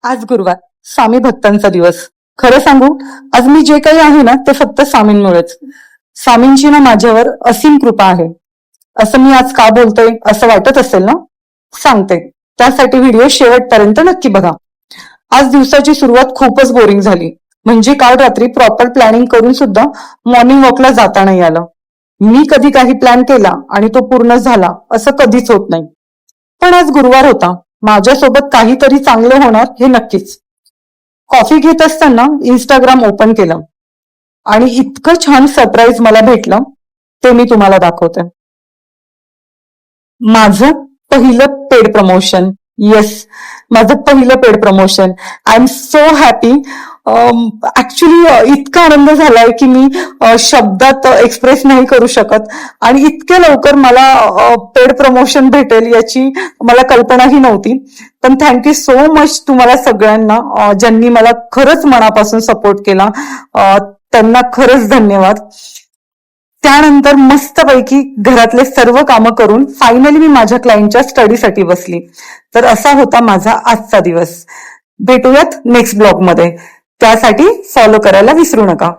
आज गुरुवार, स्वामी भक्तांचा दिवस. खरं सांगू, आज मी जे काही आहे ना ते फक्त स्वामींमुळेच. स्वामींची ना माझ्यावर असीम कृपा आहे. असं मी आज का बोलतोय असं वाटत असेल ना, सांगते. त्यासाठी व्हिडिओ शेवटपर्यंत नक्की बघा. आज दिवसाची सुरुवात खूपच बोरिंग झाली. म्हणजे काल रात्री प्रॉपर प्लॅनिंग करून सुद्धा मॉर्निंग वॉकला जाता नाही आलं. मी कधी काही प्लॅन केला आणि तो पूर्ण झाला असं कधीच होत नाही. पण आज गुरुवार होता. माझ्यासोबत काहीतरी चांगलं होणार हे नक्कीच. कॉफी घेत असताना इंस्टाग्राम ओपन केलं आणि इतकं छान सरप्राईज मला भेटलं, ते मी तुम्हाला दाखवते. माझं पहिलं पेड प्रमोशन. येस, माझं पहिलं paid promotion. I am so happy. Actually इतका आनंद झालाय की मी शब्दात एक्सप्रेस नाही करू शकत. आणि इतक्या लवकर मला पेड प्रमोशन भेटेल याची मला कल्पनाही नव्हती. पण थँक्यू सो मच तुम्हाला सगळ्यांना, ज्यांनी मला खरंच मनापासून सपोर्ट केला. त्यांना खरंच धन्यवाद. त्यानंतर मस्तपैकी घरातले सर्व कामं करून फायनली मी माझ्या क्लायंटच्या स्टडीसाठी बसली. तर असा होता माझा आजचा दिवस. भेटूयात नेक्स्ट ब्लॉग मध्ये. त्यासाठी फॉलो करायला विसरू नका.